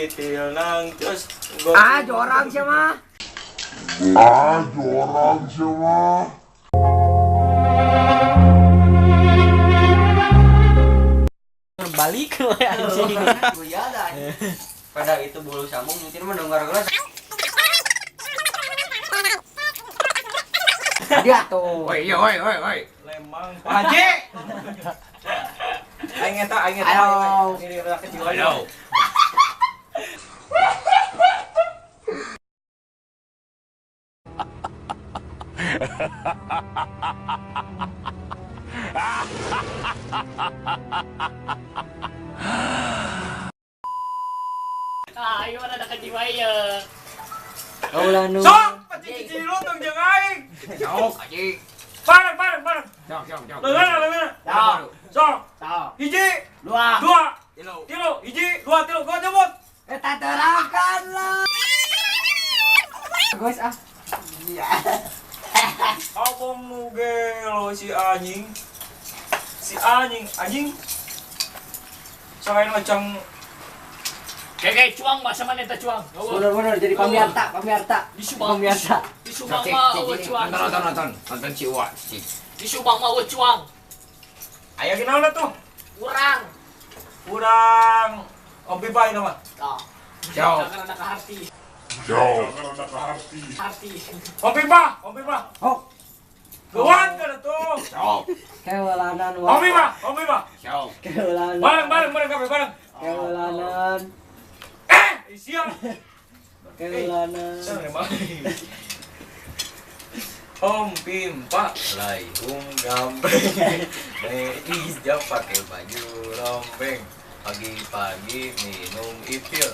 titil nang terus jorang siapa? Balik we anjing. Iya dah. pada itu bulu sambung nyetir mendengar gelas. Dia tuh. Woi, Lembang Pak Haji. Aing eta. Ayo. Ini udah kecil ayo. Ayo ada kejiwa ya. Ulah nu. Sok, cici lu tong jeung aing. Sok anjing. Bareng. Sok. Leungeun. Sok. Hiji, Dua. tilu, hiji, dua, tilu, gua nyebut. Eta terangkan lah. Guys ah. Iya. Abang nuge lo si anjing. Anjing. Selain macam Kayak cuang mah sama neta cuang. Bener jadi pamiarta. Di Subang. Di Subang mah cuang. Nonton si Uwa. Di Subang mah cuang. aya ginauna tuh. Urang obi bae nama. Tah. Jauh. Karena ka harti. Harti. Obi ba. Oh, Geuan kana tuh. kewelanan Obi ba. Kewelanan. Bareng kabeh bareng. Kewelanan. Siap. Kewelanan. Om Pimpa Laihung Gambeng Ijam pakai baju rombeng pagi-pagi minum ipil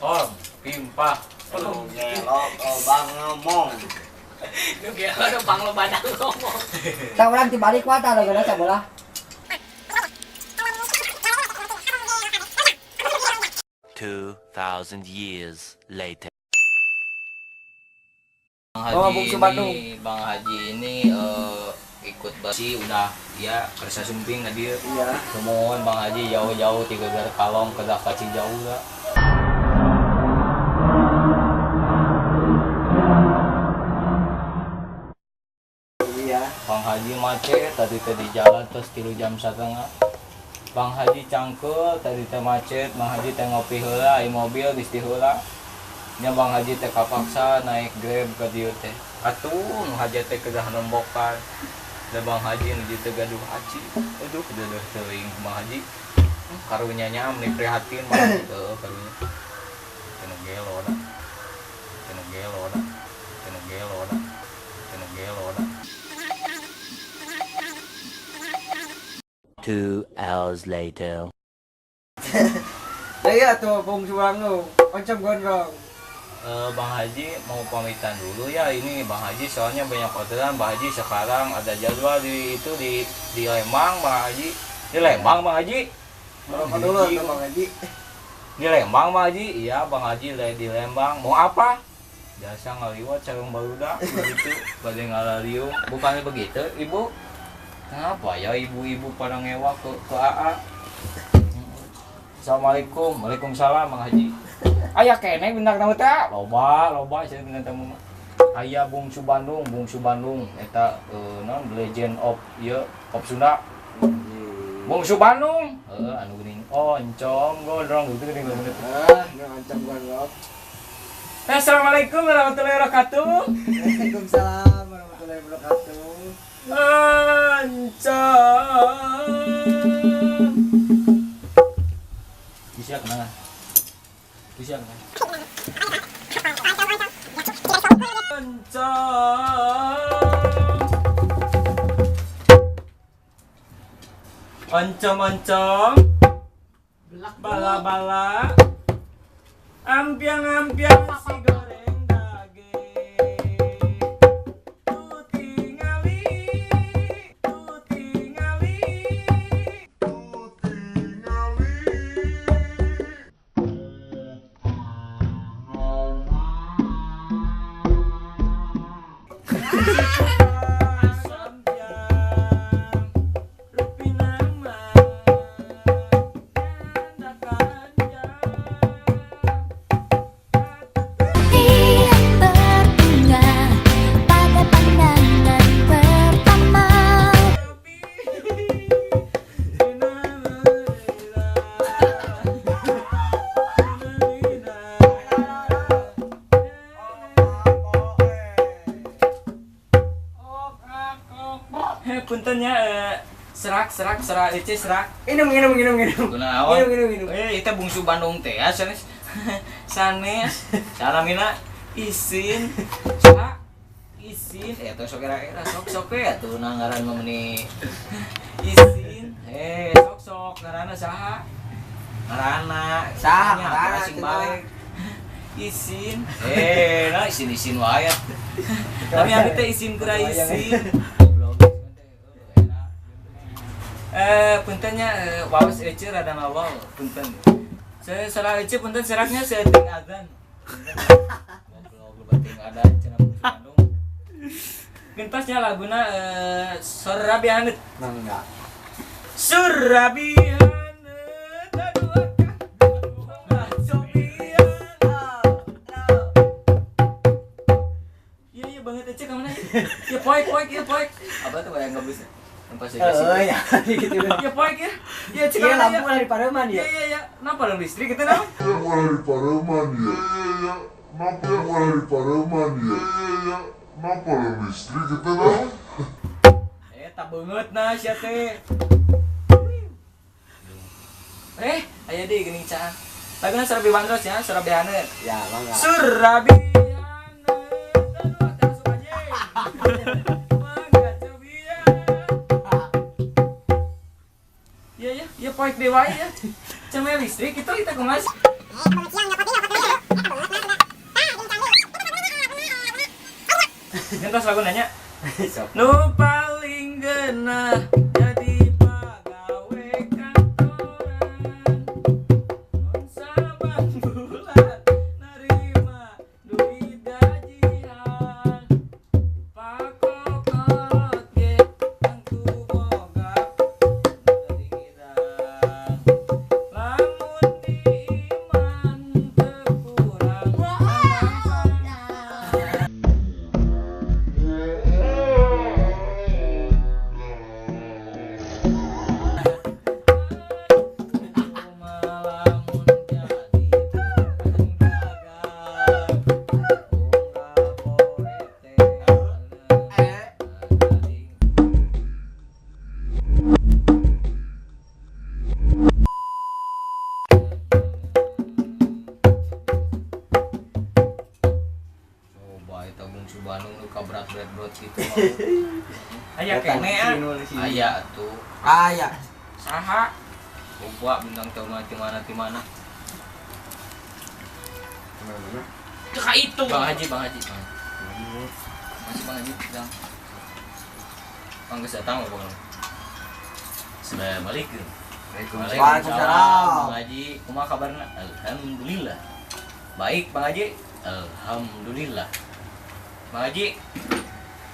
Om Pimpa Ngelok obang ngomong. Nu ge ada bang lo badak ngomong. Tak urang dibalik kuata lo geus sabelah. 2,000 years later. Bang Haji ini ikut basi udah ya kerja sumping ka dieu. Iya. Semohon Bang Haji jauh-jauh ti Geger Kalong ke Dakaci jauh lah. Iya. Bang Haji macet tadi di jalan terus 3 jam setengah. Bang Haji cangkel tadi teh macet, Bang Haji teh ngopi heula, ieu mobil geus di heula. Nya Bang Haji teh kapaksa naik Grab ka dieu teh. Atuh nu Haji teh kedah nombokan. Da Bang Haji nu dieu teh gaduh haji. Aduh kedah teuing Bang Haji. Karunya nya meni prihatin Bang Haji teh karunya. Cenah gelona. 2 hours later. Iya tuh bung suang lu. Macam gondrong. Bang Haji mau pamitan dulu ya, ini Bang Haji soalnya banyak orderan. Bang Haji sekarang ada jadwal di Lembang Bang Haji. Di Lembang Bang Haji. Berapa dulu tuh Bang Haji? Di Lembang Bang Haji. Iya Bang Haji di Lembang. Mau apa? Biasa ngaliwat sareng barudak gitu. Bade ngalariung. Bukannya begitu, Ibu? Kenapa ya ibu-ibu pada ngewa ke AA? Assalamualaikum. Waalaikumsalam Bang Haji. Aya keneh bintang tamu teh? Loba cenah bintang tamu mah. Aya Bungsu Bandung eta non Legend of of Sunda. Bungsu Bandung. Anu geuning oncom gondrong gitu geuning. Nu ancam gondrong. Assalamualaikum warahmatullahi wabarakatuh. Waalaikumsalam warahmatullahi wabarakatuh. Ancam. Bisa kenangan. Ancam. Bala-bala. Ampiang si goreng daging. Tu tingali. serak Ece serak. Minum. Kunaon? Minum. Kita bungsu Bandung teh ya sanes. Sanes. Salamina isin. Sa isin. Tuh sok era sok ya tuh nanggaran memeni. Isin. Sok ngaranna saha? Ngaranna Saha, nya, ngaranna, sing cenah. balik. Isin. Nah isin wae. Tapi abi teh isin kira isin. Puntennya wawas Ece rada ngawal punten. Saya salah Ece punten seraknya setting azan. Goblok bating adan cenah Bandung. Gentasnya laguna Surabianet. Mangga. Surabianet aduh Iya banget Ece ka mana? Ya poek. Abah tuh bayang gabus. Tempat saya Ya gitu. ya poek ya. Ya cek Iya apa ya? lampu dari Pareman ya. Iya. Kenapa lampu listrik kita nama? Mulai di Pareman ya. Kenapa mulai di Pareman ya? Kenapa listrik kita lah? Tak banget nah sia teh. Aya deui geuning caan. Laguna Surabi Bandros ya, Surabianet. Ya, mangga. Surabianet. Aduh, terus aja. Mangga cobian. Iya poek deui wae ya. Cemel listrik itu kita kemas. Gentos lagu nanya. Nu paling genah jadi pagawe kantoran. Non saban bulan nerima duit gajian. Pakokot ge angku boga terhidang. Lamun di iman teu kurang Bandung nu kabrat berat gitu. Aya kene aya tuh. Aya. Saha? Boba bintang tahu mah di mana. Mana? Cek itu. Bang Haji. Masih Bang Haji bilang. Bang geus datang apa Bang? Assalamualaikum. Waalaikumsalam. Bang Haji, kumaha kabarna? Alhamdulillah. Baik Bang Haji. Alhamdulillah. Bang Haji.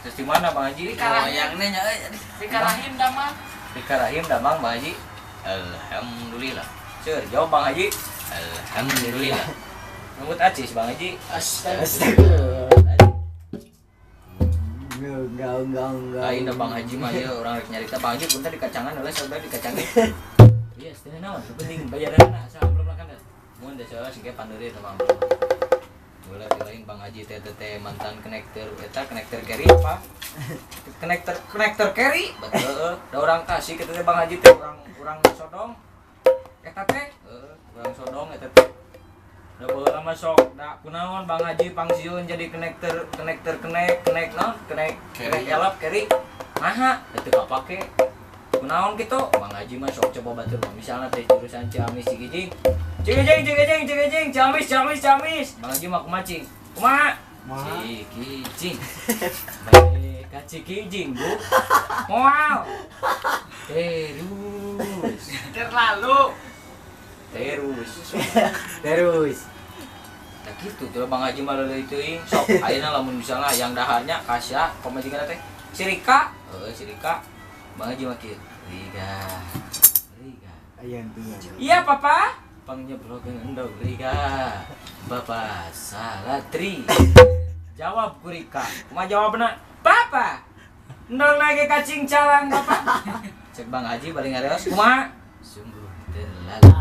Terus di mana Bang Haji? Dikarahim. Dikarahim damang. Dikarahim damang Bang Haji. Alhamdulillah. Seur, jawab Bang Haji. Alhamdulillah. Nunggut acis Bang Haji. Astaga. Enggak. Lain Bang Haji mah ya orang rek nyarita Bang Haji punten dikacangan oleh saudara dikacangin. Iya, setengah naon penting bayaranna saha belum kan. Mun desa singke pandeuri teh mah. Boleh lain Bang Haji teh mantan konektor eta konektor carry apa? Konektor carry. Betul. Da orang kasih kitu teh Bang Haji teh urang sodong. Eta teh urang sodong eta teh. Da baheula mah sok da kunaon Bang Haji pangsiun jadi konektor kenek elap carry. Naha teu kapake. Kunaon kitu? Bang Haji mah sok coba batur misalna teh jurusan Ciamis Cikijing. Cikijing, Ciamis. Bang Haji mah kumacing. Kumaha? Cikijing. Baik ka Cikijing, Bu. Moal. Terus. Nah gitu tuh Bang Haji mah leuleui teuing sok ayeuna lamun misalnya yang daharnya kasya pamajikanna teh Sirika. Sirika. Bang Haji mah kieu. Riga. Aya tuh. Iya, Papa. Pangnyeblogkeun endog Riga. Bapak Salatri. Jawab ku Rika. Kumaha jawabna? Papa. Endog lagi kacing calang, Bapak. Cek Bang Haji bari ngareos kumaha? Sungguh terlalu.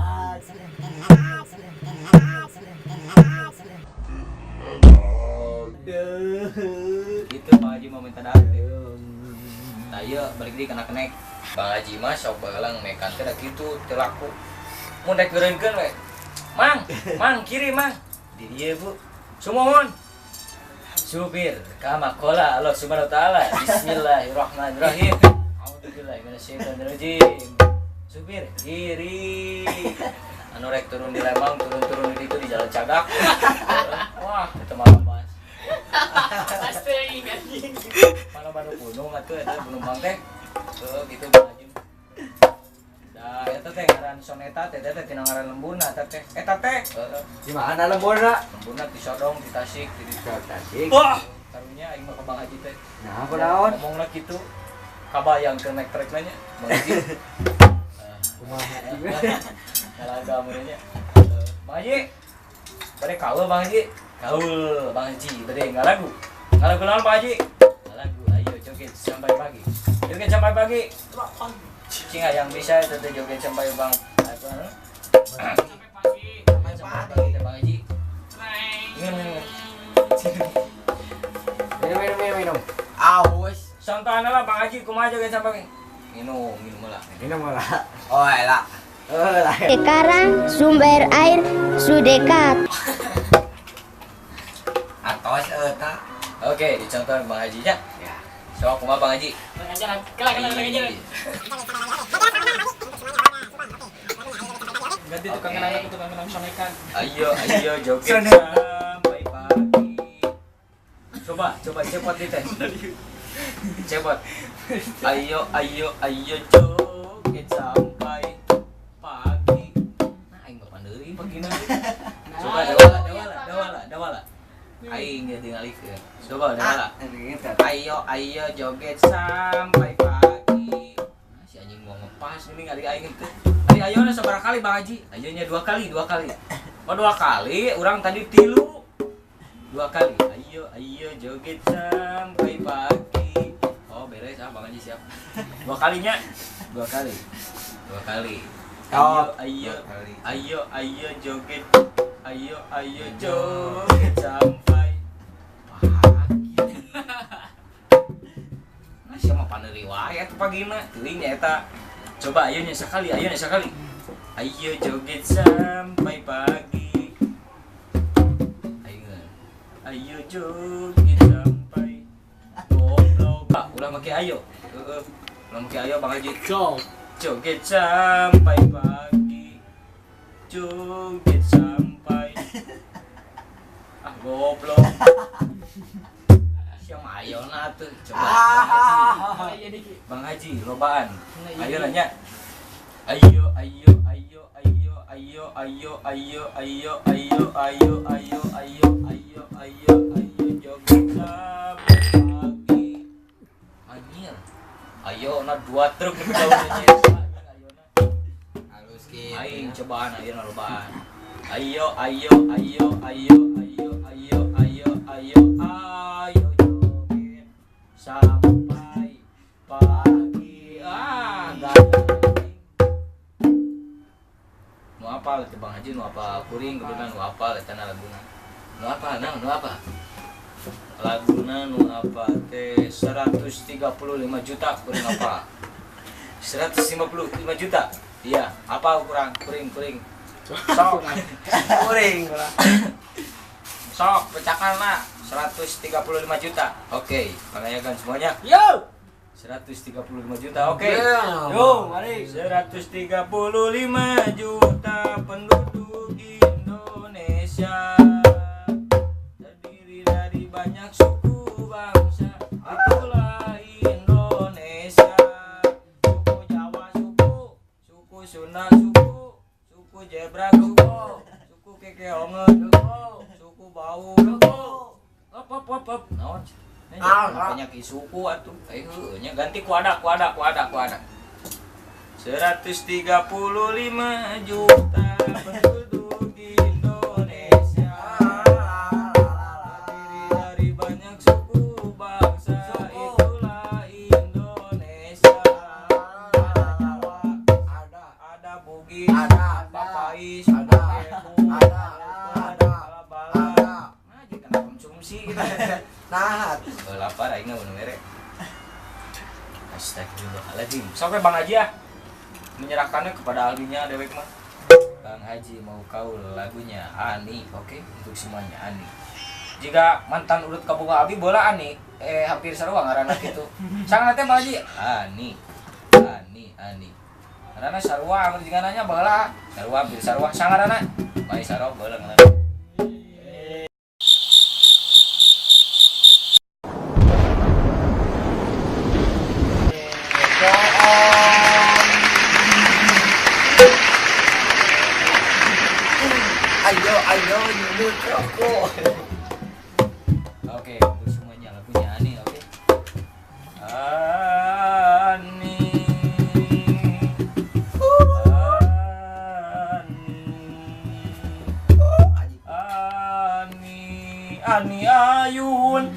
Gitu Bang Haji mau minta date. Nah iya balik deui kana kenek. Bang Haji mah sok bagelang mekan teh kitu teu laku. Mun rek geureunkeun we. Mang, kiri mang. Di dieu Bu. Sumohon. Supir, ka makola Allah Subhanahu wa taala. Bismillahirrahmanirrahim. A'udzubillahi minasyaitonirrajim. Supir, kiri. Anu rek turun di Lembang, turun di itu di Jalan Cagak. Wah, itu malam Mas. Pasti anjing. Mana gunung atuh eta gunung Bang teh. Gitu Bang Haji. Da eta teh ngaran soneta teh teh tina ngaran lembuna teh. Eta teh. Di mana lembuna? Lembuna di Sodong, di Tasik, di Tasik. Wah, karunya aing mah ka Bang Haji teh. Nah, kunaon? Ngomongna kitu. Kabayang ke naik trek nanya. Bang Haji. Kumaha juga. Ngalaga meureunnya. Bang Haji. Bade kaul Bang Haji. Kaul Bang Haji, bade ngalagu. Ngalagu naon Bang Haji? Ngalagu ayo joget sampai pagi. Joget sampai pagi. Cing yang bisa itu teh joget sampai Bang apa anu? Sampai pagi. Sampai pagi teh Bang Haji. Minum. Aus. Contohna lah Bang Haji kumaha joget sampai minum lah. Minum lah. Oh, elah. Lah. Sekarang sumber air sudah dekat. Atos eta. Oke, dicontohin Bang Haji nya. Ya. Sok kumaha Bang Haji? Jalan, jalan. Ganti tukang kenang sonekan. Ayo joget sampai pagi. Coba cepot di teh. Cepot. Ayo joget sampai pagi. Nah, aing mah pandeuri pagina. Coba dawala. Aing ge tingalikeun. Coba dawala. Ayo joget sampai pagi. Nah, si anjing mau ngepas ini ngali aing teh. Ari ayona sabaraha kali Bang Haji? Ayonya dua kali. Oh, 2 kali, urang tadi 3. 2 kali. Ayo joget sampai pagi. Oh, beres Bang Haji siap. 2 kalinya. 2 kali. Ayo joget. Ayo joget sampai pagi. Nah, siapa paneuri wae atuh pagina, teuing nya eta. Coba ayo nya sakali. Ayo joget sampai pagi. Ayo joget sampai goblok. Pak, ulah make ayo. Ulah make ayo Bang Haji. Joget sampai pagi. Joget sampai goblok. Siapa ayona tuh? Coba Bang Haji, lobaan. Ayo nanya. Ayo joget sampai pagi. Anjir. Ayo na 2 truk di daunnya. Halus kieu. Aing cobaan ayeuna lobaan. Ayo joget sampai pagi. Nu apal teh Bang Haji, nu apal kuring kuduna nu apal eta laguna. Nu apa? Laguna nu apa teh 135 juta kuring apa? 155 juta. Iya, apa kurang kuring. Sok. Sok pecakalna 135 juta. Oke, pangayakan semuanya. Yo. 135 juta. Oke. Yo, mari. 135 juta penduduk Indonesia. Terdiri dari banyak suku bangsa. Itulah Indonesia. Suku Jawa suku Sunda suku Zebra suku Kekeongen suku Bau Op. Naon? Banyak suku atuh. Nya ganti kuada. 135 juta penduduk Indonesia. Terdiri dari banyak suku bangsa. Itulah Indonesia. Ada Jawa, ada Bugis, ada Papais, ada Kebu, ada Bala. Nah, jadi kena konsumsi kita. Nah, Lapar aing mah mere. Astagfirullahaladzim. Sampai Bang Haji ya menyerahkannya kepada ahlinya dewek mah. Bang Haji mau kau lagunya Ani, oke? Untuk semuanya Ani. Jika mantan urut kaboga abi bola Ani, hampir sarua ngaranna kitu. Sangat teh Bang Haji Ani. Karena sarua anggur jika nanya bola, sarua hampir sarua sangarana. Mai sarua bola ngaranna. Ayo nyulut rokok. Oke, untuk semuanya lagunya Ani, oke? Ani. Ani ayun